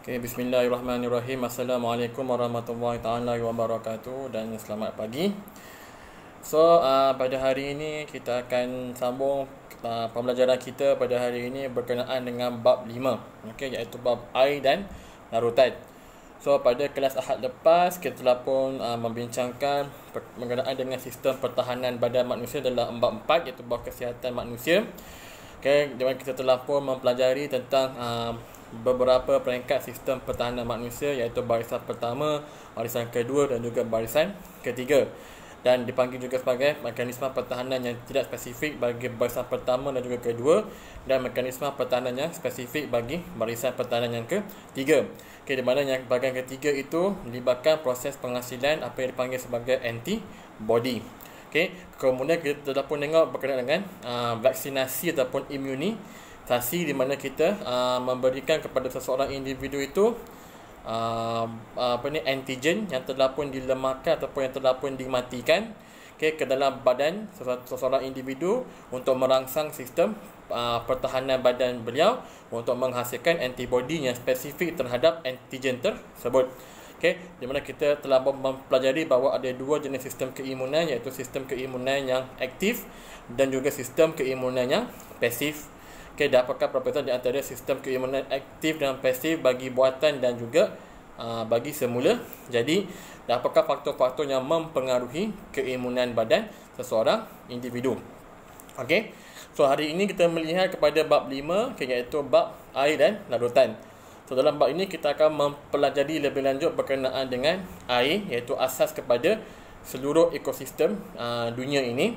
Okay, bismillahirrahmanirrahim. Assalamualaikum warahmatullahi taala wabarakatuh dan selamat pagi. So, pada hari ini kita akan sambung pembelajaran kita pada hari ini berkenaan dengan bab 5, okay, iaitu bab air dan larutan. So, pada kelas Ahad lepas kita telah pun membincangkan berkenaan dengan sistem pertahanan badan manusia dalam bab 4, iaitu bab kesihatan manusia. Okay, di mana kita telah pun mempelajari tentang beberapa peringkat sistem pertahanan manusia, iaitu barisan pertama, barisan kedua dan juga barisan ketiga, dan dipanggil juga sebagai mekanisme pertahanan yang tidak spesifik bagi barisan pertama dan juga kedua, dan mekanisme pertahanan yang spesifik bagi barisan pertahanan yang ketiga. Okay, di mana yang bahagian ketiga itu melibatkan proses penghasilan apa yang dipanggil sebagai antibody. Okay, kemudian kita telah pun tengok berkenaan dengan vaksinasi ataupun imunisasi, di mana kita memberikan kepada seseorang individu itu antigen yang telah pun dilemahkan ataupun yang telah pun dimatikan, okay, ke dalam badan seseorang individu untuk merangsang sistem pertahanan badan beliau untuk menghasilkan antibody yang spesifik terhadap antigen tersebut. Okay, di mana kita telah mempelajari bahawa ada dua jenis sistem keimunan, iaitu sistem keimunan yang aktif dan juga sistem keimunan yang pasif. Okay, dan apakah perbezaan di antara sistem keimunan aktif dan pasif bagi buatan dan juga bagi semula jadi, dan apakah faktor-faktor yang mempengaruhi keimunan badan seseorang individu. Okay, so hari ini kita melihat kepada bab 5, okay, iaitu bab air dan larutan. So, dalam bab ini kita akan mempelajari lebih lanjut berkenaan dengan air, iaitu asas kepada seluruh ekosistem dunia ini.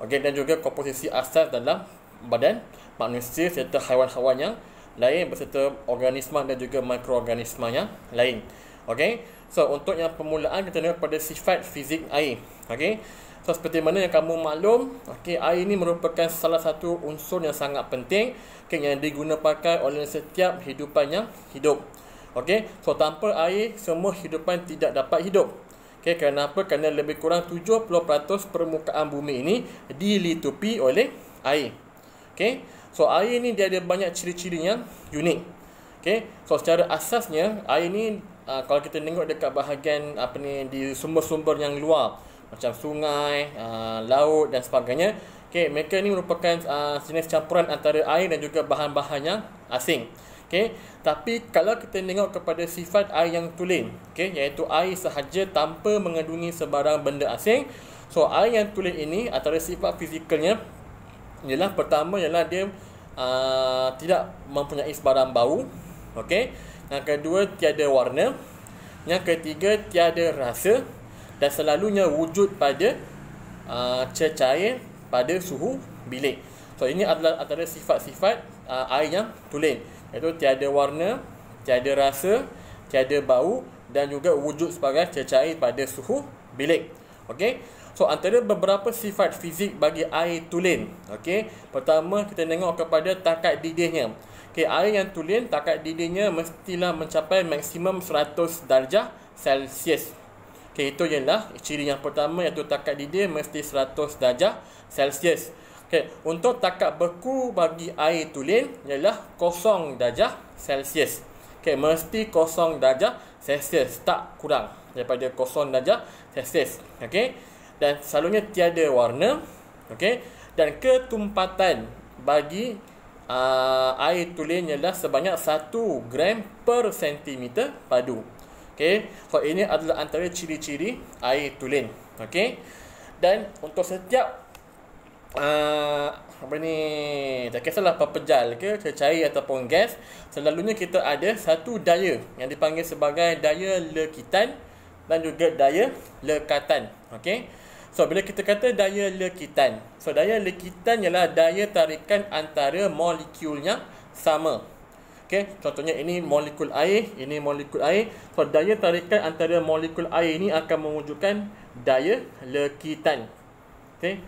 Okey, dan juga komposisi asas dalam badan manusia serta haiwan-haiwan yang lain beserta organisma dan juga mikroorganisma yang lain. Okey, so untuk yang permulaan kita tengok pada sifat fizik air. Okey, so seperti mana yang kamu maklum, okey, air ini merupakan salah satu unsur yang sangat penting, okay, yang digunakan oleh setiap hidupan yang hidup. Okey, so tanpa air semua hidupan tidak dapat hidup. Okey, kenapa? Kerana lebih kurang 70% permukaan bumi ini dilitupi oleh air. Okey, so air ini dia ada banyak ciri-ciri yang unik. Okey, so secara asasnya air ini kalau kita tengok dekat bahagian di sumber-sumber yang luar macam sungai, laut dan sebagainya, okey, mereka ini merupakan jenis campuran antara air dan juga bahan-bahan yang asing. Okey, tapi kalau kita tengok kepada sifat air yang tulen, okey, iaitu air sahaja tanpa mengandungi sebarang benda asing. So air yang tulen ini antara sifat fizikalnya ialah, pertama ialah dia tidak mempunyai sebarang bau. Okey, yang kedua tiada warna, yang ketiga tiada rasa, dan selalunya wujud pada cecair pada suhu bilik. So ini adalah antara sifat-sifat air yang tulen, iaitu tiada warna, tiada rasa, tiada bau dan juga wujud sebagai cecair pada suhu bilik. Okey, so antara beberapa sifat fizik bagi air tulen, okey, pertama kita tengok kepada takat didihnya. Okey, air yang tulen takat didihnya mestilah mencapai maksimum 100 darjah Celsius. Okey, itu ialah ciri yang pertama, iaitu takat didih mesti 100 darjah Celsius. Okey, untuk takat beku bagi air tulen ialah 0 darjah Celsius. Okey, mesti 0 darjah Celsius, tak kurang daripada 0 darjah Celsius. Okey, dan selalunya tiada warna. Okey, dan ketumpatan bagi air tulen ialah sebanyak 1 gram per sentimeter padu. Okey, so ini adalah antara ciri-ciri air tulen. Okey, dan untuk setiap tak kisahlah pepejal ke cecair ataupun gas, selalunya kita ada satu daya yang dipanggil sebagai daya lekitan dan juga daya lekatan. Okey, so bila kita kata daya lekitan, so daya lekitan ialah daya tarikan antara molekul yang sama. Okey, contohnya ini molekul air, ini molekul air. So daya tarikan antara molekul air ini akan mewujudkan daya lekitan. Okey,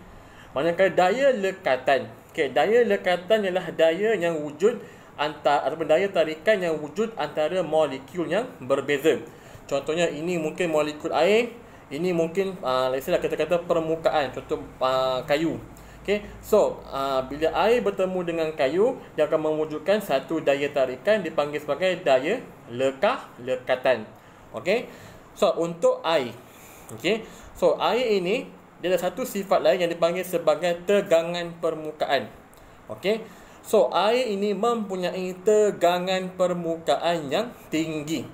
manakala daya lekatan, okey, daya lekatan ialah daya yang wujud ataupun daya tarikan yang wujud antara molekul yang berbeza. Contohnya ini mungkin molekul air, ini mungkin kita kata permukaan, contoh kayu. Okey, so bila air bertemu dengan kayu, dia akan mewujudkan satu daya tarikan dipanggil sebagai daya lekatan. Okey. So untuk air, okey. So air ini dia ada satu sifat lain yang dipanggil sebagai tegangan permukaan. Okey. So air ini mempunyai tegangan permukaan yang tinggi.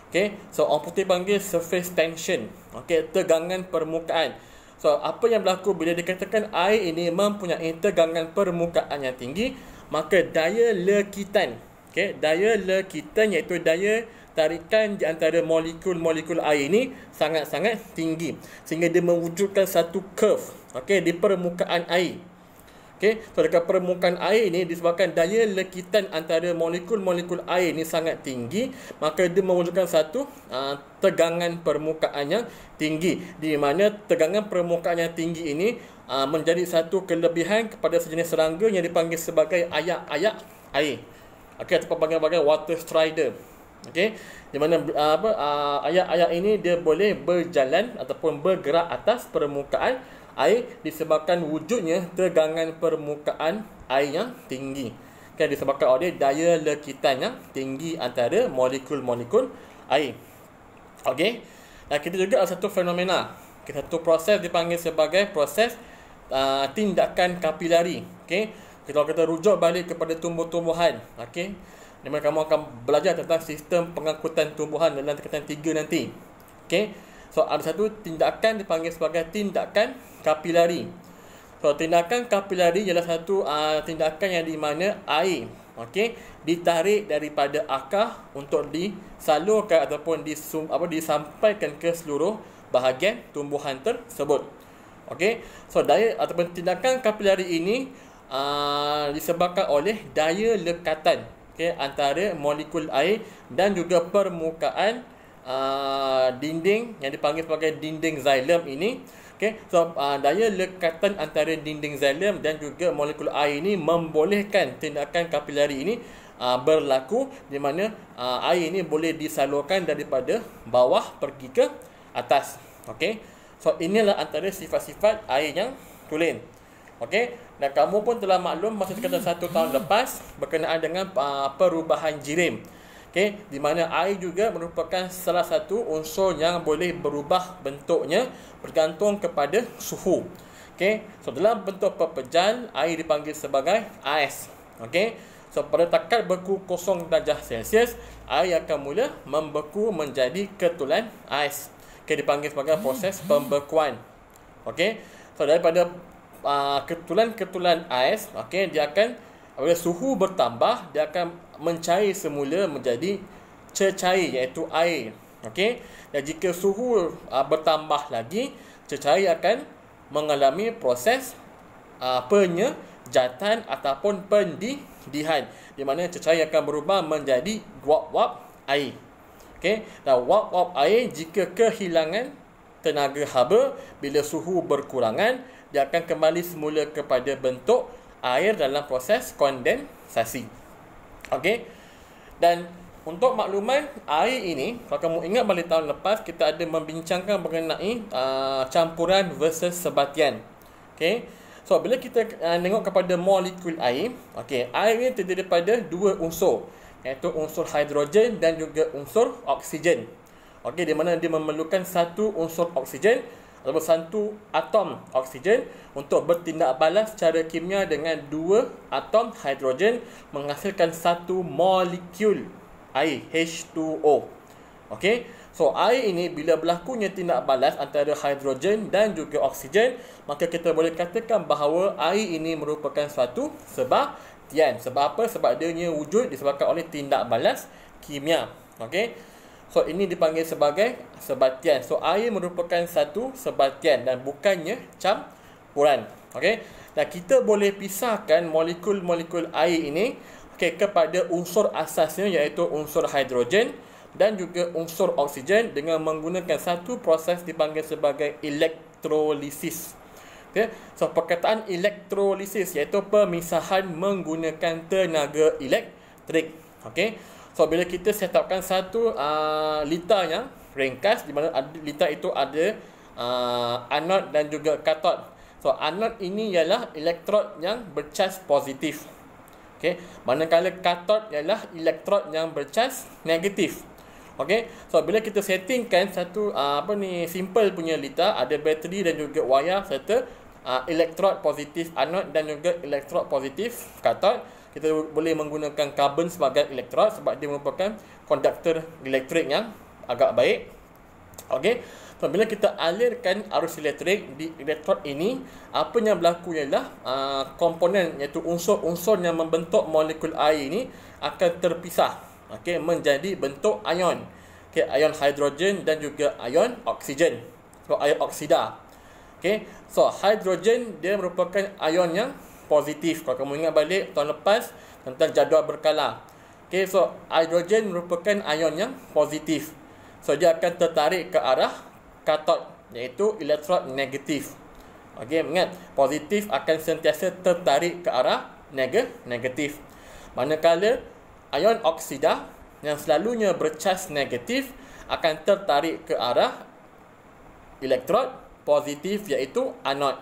Okey. So orang putih panggil surface tension. Okey, tegangan permukaan. So, apa yang berlaku bila dikatakan air ini mempunyai tegangan permukaan yang tinggi, maka daya lekitan, okay, daya lekitan iaitu daya tarikan di antara molekul-molekul air ini sangat-sangat tinggi. Sehingga dia mewujudkan satu curve, okay, di permukaan air. Okay, so dekat permukaan air ini disebabkan daya lekitan antara molekul-molekul air ini sangat tinggi, maka dia mewujudkan satu tegangan permukaan yang tinggi, di mana tegangan permukaan yang tinggi ini menjadi satu kelebihan kepada sejenis serangga yang dipanggil sebagai ayak-ayak air. Okey, atau bagai-bagai water strider. Okey, di mana ayak-ayak ini dia boleh berjalan ataupun bergerak atas permukaan air disebabkan wujudnya tegangan permukaan air yang tinggi. Kan, disebabkan oleh daya lekitan yang tinggi antara molekul-molekul air. Okey. Dan kita juga ada satu fenomena, satu proses dipanggil sebagai proses tindakan kapilari. Okey. Kalau kita rujuk balik kepada tumbuh-tumbuhan, okey, di mana kamu akan belajar tentang sistem pengangkutan tumbuhan dalam tingkatan 3 nanti. Okey. So, ada satu tindakan dipanggil sebagai tindakan kapilari. So, tindakan kapilari ialah satu tindakan yang di mana air, okey, ditarik daripada akar untuk disalurkan ataupun disampaikan ke seluruh bahagian tumbuhan tersebut. Okey. So, daya ataupun tindakan kapilari ini disebabkan oleh daya lekatan, okey, antara molekul air dan juga permukaan dinding yang dipanggil sebagai dinding xilem ini. Okay, so daya lekatan antara dinding xilem dan juga molekul air ini membolehkan tindakan kapilari ini berlaku, di mana air ini boleh disalurkan daripada bawah pergi ke atas. Okay, so inilah antara sifat-sifat air yang tulen. Okay, dan kamu pun telah maklum masa sekitar 1 tahun lepas berkenaan dengan perubahan jirim. Okay, di mana air juga merupakan salah satu unsur yang boleh berubah bentuknya bergantung kepada suhu. Okay, so dalam bentuk pepejal, air dipanggil sebagai ais. Okay, so pada takat beku 0 darjah Celsius, air akan mula membeku menjadi ketulan ais. Okay, dipanggil sebagai proses pembekuan. Okay, so daripada ketulan-ketulan ais, okay, dia akan, apabila suhu bertambah, dia akan mencair semula menjadi cecair, iaitu air. Okey. Dan jika suhu bertambah lagi, cecair akan mengalami proses penyejatan ataupun pendidihan, di mana cecair akan berubah menjadi wap-wap air. Okey. Dan wap-wap air jika kehilangan tenaga haba, bila suhu berkurangan, dia akan kembali semula kepada bentuk air dalam proses kondensasi. Okey. Dan untuk makluman, air ini, kalau kamu ingat balik tahun lepas, kita ada membincangkan mengenai campuran versus sebatian. Okey. So, bila kita tengok kepada molekul air, okey, air ini terdiri daripada 2 unsur, iaitu unsur hidrogen dan juga unsur oksigen. Okey, di mana dia memerlukan satu unsur oksigen ataupun satu atom oksigen untuk bertindak balas secara kimia dengan 2 atom hidrogen menghasilkan satu molekul air, H2O. Okey, so air ini bila berlakunya tindak balas antara hidrogen dan juga oksigen, maka kita boleh katakan bahawa air ini merupakan suatu sebatian. Sebab apa? Sebab dia wujud disebabkan oleh tindak balas kimia. Okey. So, ini dipanggil sebagai sebatian. So, air merupakan satu sebatian dan bukannya campuran. Okey. Dan kita boleh pisahkan molekul-molekul air ini, okey, kepada unsur asasnya, iaitu unsur hidrogen dan juga unsur oksigen dengan menggunakan satu proses dipanggil sebagai elektrolisis. Okay. So, perkataan elektrolisis iaitu pemisahan menggunakan tenaga elektrik. Okey. So, bila kita set upkan satu liter yang ringkas, di mana liter itu ada anod dan juga katod. So anod ini ialah elektrod yang bercas positif. Okey, manakala katod ialah elektrod yang bercas negatif. Okey, so bila kita settingkan satu simple punya liter, ada bateri dan juga wayar serta elektrod positif anod dan juga elektrod positif katod, kita boleh menggunakan karbon sebagai elektrod sebab dia merupakan konduktor elektrik yang agak baik. Okey, so bila kita alirkan arus elektrik di elektrod ini, apa yang berlaku ialah komponen iaitu unsur-unsur yang membentuk molekul air ini akan terpisah, okey, menjadi bentuk ion. Okey, ion hidrogen dan juga ion oksigen. So ion oksida. Okey, so hidrogen dia merupakan ion yang positif. Kalau kamu ingat balik tahun lepas tentang jadual berkala. Okey, so hidrogen merupakan ion yang positif. So dia akan tertarik ke arah katod iaitu elektrod negatif. Okey, ingat positif akan sentiasa tertarik ke arah negatif. Manakala ion oksida yang selalunya bercas negatif akan tertarik ke arah elektrod positif iaitu anod.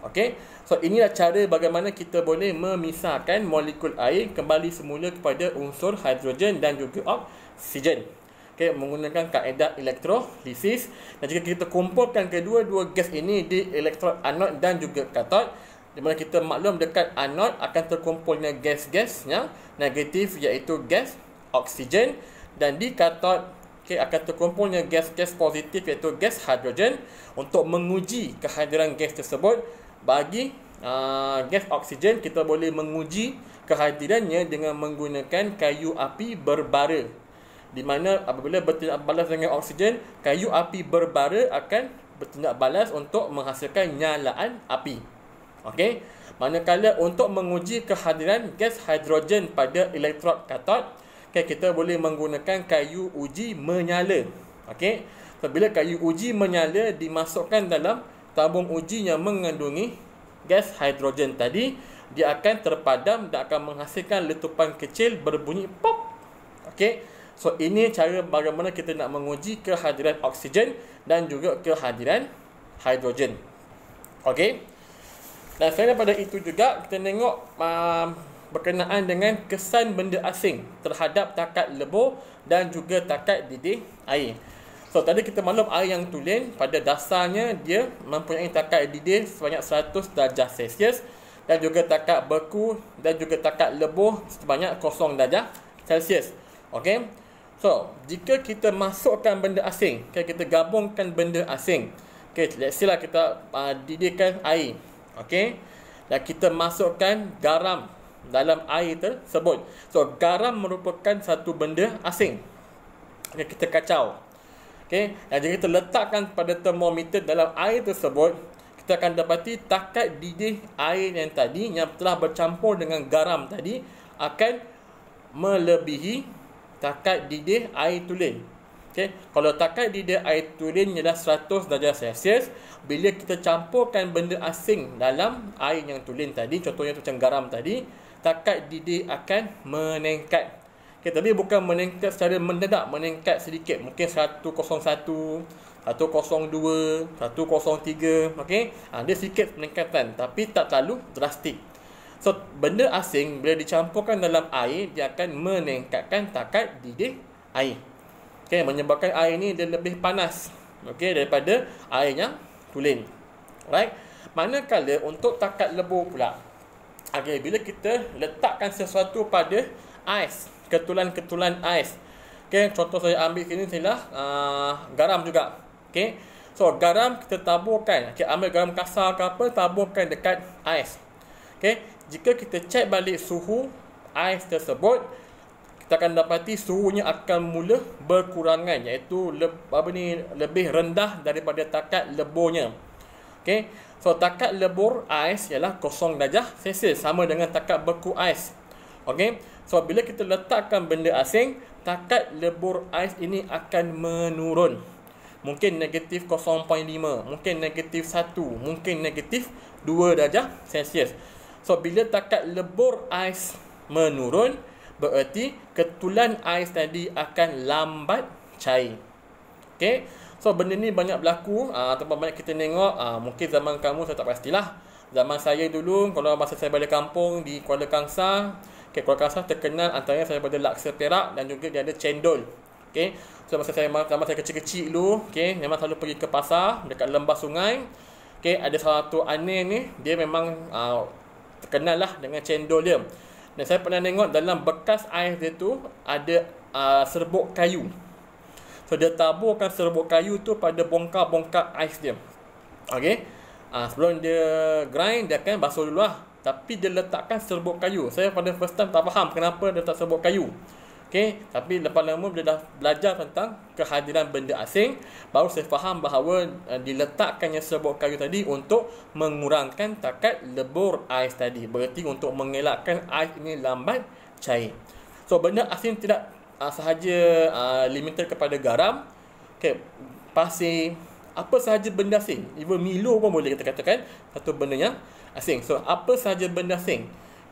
Okey, so inilah cara bagaimana kita boleh memisahkan molekul air kembali semula kepada unsur hidrogen dan juga oksigen. Okey, menggunakan kaedah elektrolisis, dan jika kita kumpulkan kedua-dua gas ini di elektrod anod dan juga katod, di mana kita maklum dekat anod akan terkumpulnya gas-gas yang negatif iaitu gas oksigen, dan di katod akan terkumpulnya gas-gas positif iaitu gas hidrogen. Untuk menguji kehadiran gas tersebut, bagi gas oksigen kita boleh menguji kehadirannya dengan menggunakan kayu api berbara, di mana apabila bertindak balas dengan oksigen, kayu api berbara akan bertindak balas untuk menghasilkan nyalaan api. Okey, manakala untuk menguji kehadiran gas hidrogen pada elektrod katod, kita boleh menggunakan kayu uji menyala. Okey, so, bila kayu uji menyala dimasukkan dalam tabung uji yang mengandungi gas hidrogen tadi, dia akan terpadam dan akan menghasilkan letupan kecil berbunyi pop. Okey, so ini cara bagaimana kita nak menguji kehadiran oksigen dan juga kehadiran hidrogen. Okey, dan selain daripada itu juga kita tengok berkenaan dengan kesan benda asing terhadap takat lebur dan juga takat didih air. So tadi kita maklum air yang tulen pada dasarnya dia mempunyai takat didih sebanyak 100 darjah Celsius dan juga takat beku dan juga takat lebur sebanyak 0 darjah Celsius. Okey, so jika kita masukkan benda asing, kita gabungkan benda asing, let's say lah kita didihkan air, okey, dan kita masukkan garam dalam air tersebut. So garam merupakan satu benda asing. Kita kacau. Okey, dan jika kita letakkan pada termometer dalam air tersebut, kita akan dapati takat didih air yang tadi yang telah bercampur dengan garam tadi akan melebihi takat didih air tulen. Okey, kalau takat didih air tulen ialah 100 darjah Celsius, bila kita campurkan benda asing dalam air yang tulen tadi, contohnya macam garam tadi, takat didih akan meningkat. Okey, tapi bukan meningkat secara mendadak, meningkat sedikit, mungkin 101, 102, 103, okey. Dia sikit peningkatan tapi tak terlalu drastik. So benda asing bila dicampurkan dalam air, dia akan meningkatkan takat didih air. Okey, menyebabkan air ini dia lebih panas, okey, daripada air yang tulen. Right? Manakala untuk takat lebur pula, okey, bila kita letakkan sesuatu pada ais, ketulan-ketulan ais. Okey, contoh saya ambil sini ialah garam juga. Okey. So garam kita taburkan, okey, ambil garam kasar ke apa, taburkan dekat ais. Okey, jika kita cek balik suhu ais tersebut, kita akan dapati suhunya akan mula berkurangan, iaitu lebih rendah daripada takat leburnya. Okey, so takat lebur ais ialah 0 darjah Celsius, sama dengan takat beku ais. Okey, so bila kita letakkan benda asing, takat lebur ais ini akan menurun. Mungkin negatif 0.5, mungkin negatif 1, mungkin negatif 2 darjah Celsius. So bila takat lebur ais menurun, bererti ketulan ais tadi akan lambat cair. Okey, So benda ni banyak berlaku ataupun banyak kita tengok. Mungkin zaman kamu saya tak pastilah. Zaman saya dulu, kalau masa saya balik kampung di Kuala Kangsar, Kuala Kangsar terkenal antaranya saya pada laksa Perak dan juga dia ada cendol. So masa saya kecil-kecil dulu, memang selalu pergi ke pasar dekat lembah sungai. Ada salah satu ane ni, dia memang terkenal lah dengan cendol dia. Dan saya pernah tengok dalam bekas ais dia tu ada serbuk kayu. So dia taburkan serbuk kayu tu pada bongkar-bongkar ais dia. Sebelum dia grind, dia akan basuh dulu lah. Tapi dia letakkan serbuk kayu. Saya pada first time tak faham kenapa dia letak serbuk kayu. Tapi lepas lama bila dah belajar tentang kehadiran benda asing, baru saya faham bahawa diletakkannya serbuk kayu tadi untuk mengurangkan takat lebur ais tadi. Berarti untuk mengelakkan ais ini lambat cair. So benda asing tidak sahaja limited kepada garam, pasir, apa sahaja benda asing. Even Milo pun boleh kita katakan satu benda yang asing. So apa sahaja benda asing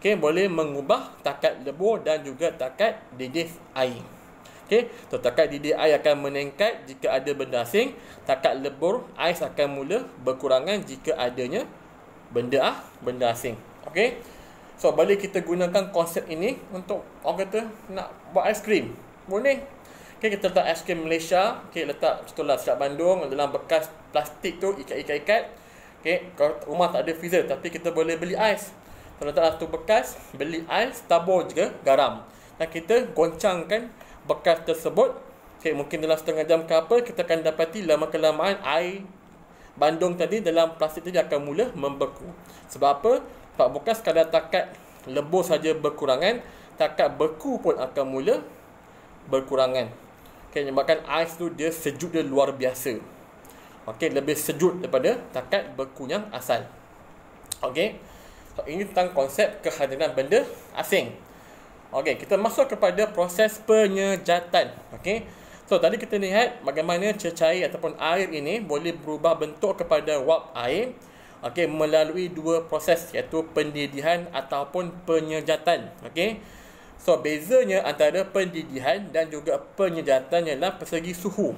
boleh mengubah takat lebur dan juga takat didih air. So takat didih air akan meningkat jika ada benda asing. Takat lebur ais akan mula berkurangan jika adanya benda asing. So boleh kita gunakan konsep ini untuk orang kata nak buat aiskrim. Boleh. Kita letak aiskrim Malaysia, letak contohlah Siap Bandung dalam bekas plastik tu, ikat-ikat. Kalau rumah tak ada freezer tapi kita boleh beli ais. Kalau letak satu bekas, beli ais, tabur juga garam. Dan kita goncangkan bekas tersebut. Mungkin dalam setengah jam ke apa, kita akan dapati lama-kelamaan air bandung tadi dalam plastik tadi akan mula membeku. Sebab apa? Sebab bukan sekadar takat lebur saja berkurangan, takat beku pun akan mula berkurangan. Menyebabkan ais tu dia sejuk dia luar biasa. Lebih sejuk daripada takat beku yang asal. So, ini tentang konsep kehadiran benda asing. Kita masuk kepada proses penyejatan. So tadi kita lihat bagaimana cecair ataupun air ini boleh berubah bentuk kepada wap air melalui dua proses, iaitu pendidihan ataupun penyejatan. So bezanya antara pendidihan dan juga penyejatan ialah persegi suhu.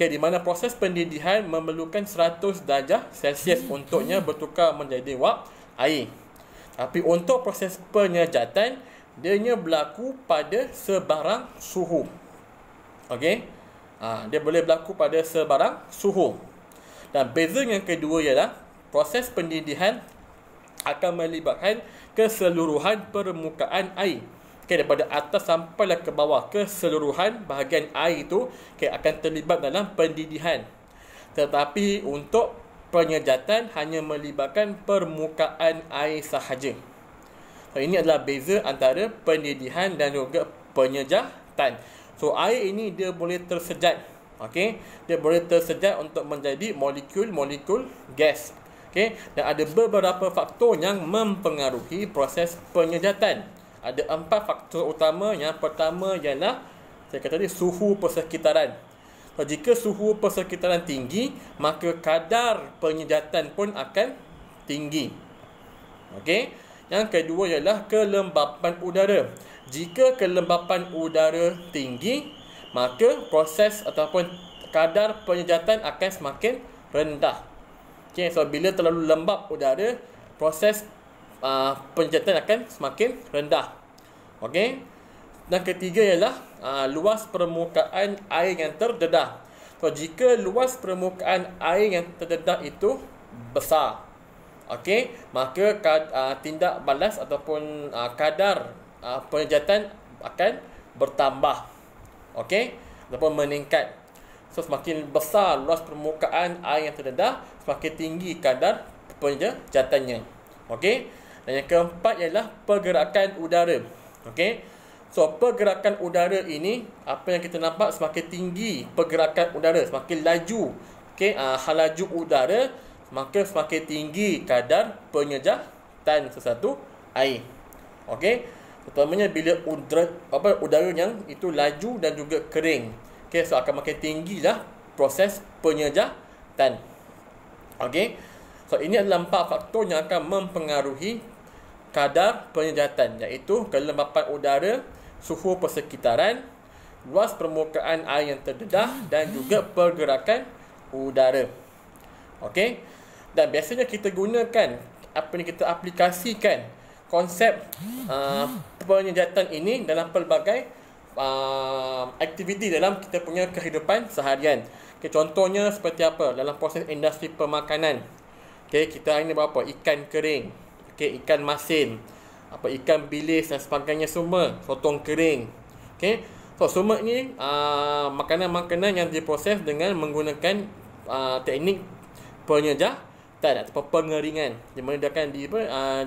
Di mana proses pendidihan memerlukan 100 darjah Celsius untuknya bertukar menjadi wap air. Tapi untuk proses penyejatan, dianya berlaku pada sebarang suhu. Dia boleh berlaku pada sebarang suhu. Dan beza yang kedua ialah proses pendidihan akan melibatkan keseluruhan permukaan air. Daripada atas sampailah ke bawah, keseluruhan bahagian air itu akan terlibat dalam pendidihan. Tetapi untuk penyejatan hanya melibatkan permukaan air sahaja. So ini adalah beza antara pendidihan dan juga penyejatan. So air ini dia boleh tersejat. Dia boleh tersejat untuk menjadi molekul-molekul gas. Dan ada beberapa faktor yang mempengaruhi proses penyejatan. Ada 4 faktor utama. Yang pertama ialah saya kata tadi suhu persekitaran. Jika suhu persekitaran tinggi, maka kadar penyejatan pun akan tinggi. Yang kedua ialah kelembapan udara. Jika kelembapan udara tinggi, maka proses ataupun kadar penyejatan akan semakin rendah. So bila terlalu lembap udara, proses penyejatan akan semakin rendah. Dan ketiga ialah luas permukaan air yang terdedah. So jika luas permukaan air yang terdedah itu besar, maka tindak balas ataupun kadar penyejatan akan bertambah, ataupun meningkat. So semakin besar luas permukaan air yang terdedah, semakin tinggi kadar penyejatannya. Dan yang keempat ialah pergerakan udara. So pergerakan udara ini, apa yang kita nampak, semakin tinggi pergerakan udara, semakin laju laju udara, maka semakin tinggi kadar penyejatan sesuatu air. Terutamanya bila udara yang itu laju dan juga kering. So akan makin tinggilah proses penyejatan. So ini adalah 4 faktor yang akan mempengaruhi kadar penyejatan, iaitu kelembapan udara, suhu persekitaran, luas permukaan air yang terdedah dan juga pergerakan udara. Okey. Dan biasanya kita gunakan apa ni, kita aplikasikan konsep penyejatan ini dalam pelbagai aktiviti dalam kita punya kehidupan seharian. Okay, contohnya seperti apa? Dalam proses industri pemakanan. Okay, kita ini berapa? Ikan kering, okay, ikan masin, ikan bilis dan sebagainya semua, sotong kering. Okay, so semua ini makanan-makanan yang diproses dengan menggunakan teknik penyejatan atau pengeringan, di mana dia akan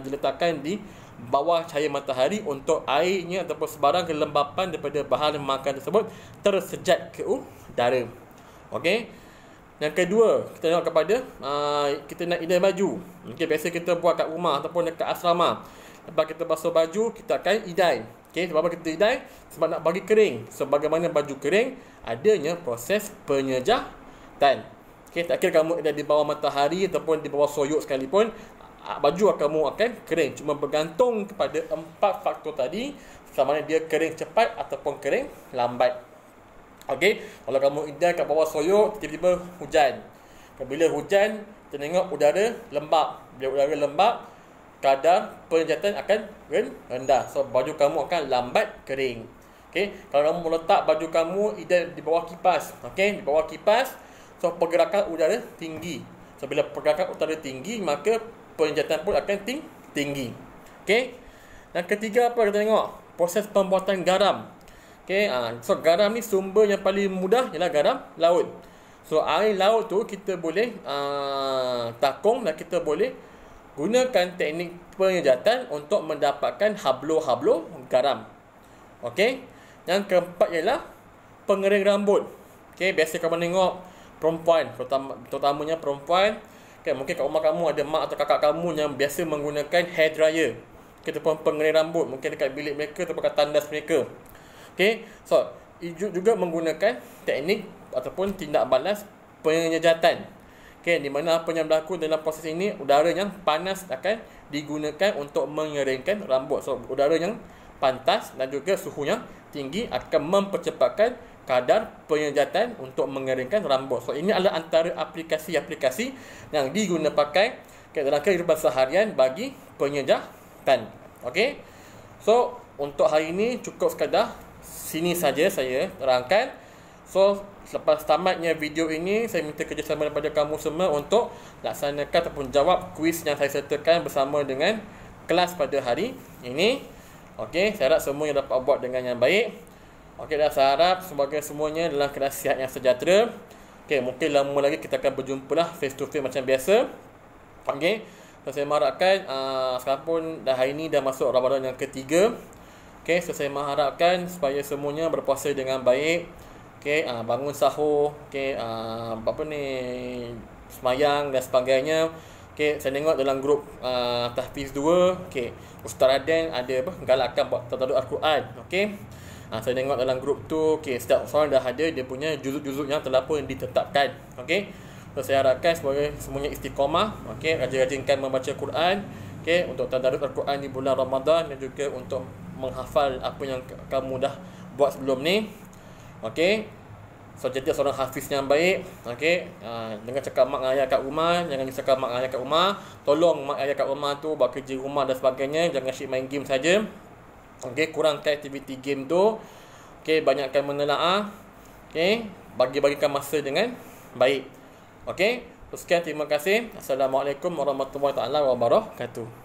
diletakkan di bawah cahaya matahari untuk airnya ataupun sebarang kelembapan daripada bahan makan tersebut tersejat ke udara. Okey. Yang kedua, kita tengok kepada kita nak idai baju. Okey, biasa kita buat kat rumah ataupun dekat asrama. Lepas kita basuh baju, kita akan idai. Okey, sebab apa kita idai? Sebab nak bagi kering. Sebagaimana baju kering, adanya proses penyejatan. Okey, tak kira kamu ada di bawah matahari ataupun di bawah soyuk sekalipun, baju kamu akan kering. Cuma bergantung kepada 4 faktor tadi, sama ada dia kering cepat ataupun kering lambat. Okey, kalau kamu idai kat bawah soyuk, tiba-tiba hujan. Bila hujan, kita tengok udara lembap. Bila udara lembap, kadar penyejatan akan rendah. So, baju kamu akan lambat kering. Okey, kalau kamu meletak baju kamu idai di bawah kipas, okey, di bawah kipas, so pergerakan udara tinggi. So, bila pergerakan udara tinggi, maka penyejatan pun akan tinggi. Okey. Dan ketiga apa kita tengok? Proses pembuatan garam. Okey, so garam ni sumber yang paling mudah ialah garam laut. So air laut tu kita boleh takung dan kita boleh gunakan teknik penyejatan untuk mendapatkan hablo-hablo garam. Okey. Yang keempat ialah pengering rambut. Okey, biasa kamu tengok perempuan, terutamanya perempuan, okay, mungkin kat rumah kamu ada mak atau kakak kamu yang biasa menggunakan hair dryer, kita pun pengering rambut, mungkin dekat bilik mereka atau dekat tandas mereka. Okay, so juga menggunakan teknik ataupun tindak balas penyejatan. Okay, di mana apa yang berlaku dalam proses ini, udara yang panas akan digunakan untuk mengeringkan rambut. So udara yang pantas dan juga suhu yang tinggi akan mempercepatkan kadar penyejatan untuk mengeringkan rambut. So ini adalah antara aplikasi-aplikasi yang digunakan pakai dalam kehidupan seharian bagi penyejatan. Okey. So untuk hari ini cukup sekadar sini saja saya terangkan. So selepas tamatnya video ini, saya minta kerjasama daripada kamu semua untuk laksanakan ataupun jawab kuis yang saya sertakan bersama dengan kelas pada hari ini. Okey, saya harap semua yang dapat buat dengan yang baik. Okey, dan saya harap semoga semuanya dalam keadaan sihat yang sejahtera. Okey, mungkin lama lagi kita akan berjumpa lah face to face macam biasa. Okey, so saya mengharapkan sekarang pun dah hari ini dah masuk Ramadan yang ketiga. Okey, so saya mengharapkan supaya semuanya berpuasa dengan baik. Okey, bangun sahur, okey, semayang dan sebagainya. Okey, saya tengok dalam grup Tahfiz 2, okey, Ustaz Raden ada galakkan buat tadarus Al-Quran. Okey. Saya tengok dalam grup tu, okey, setiap seorang dah ada dia punya juzuk-juzuk yang telah pun ditetapkan. Okey. So saya harapkan semuanya istiqamah, okey, rajin-rajinkan membaca Quran, okey, untuk tadarus Al-Quran di bulan Ramadan dan juga untuk menghafal apa yang kamu dah buat sebelum ni. Okey. So jadi seorang hafiz yang baik. Okey. Jangan cakap mak ayah kat rumah, jangan cakap mak ayah kat rumah. Tolong mak ayah kat rumah tu buat kerja rumah dan sebagainya, jangan asyik main game saja. Okey, kurangkan aktiviti game tu. Okey, banyakkan menelaah. Okey, bagi-bagikan masa dengan baik. Okey. Sekian, terima kasih. Assalamualaikum warahmatullahi wabarakatuh.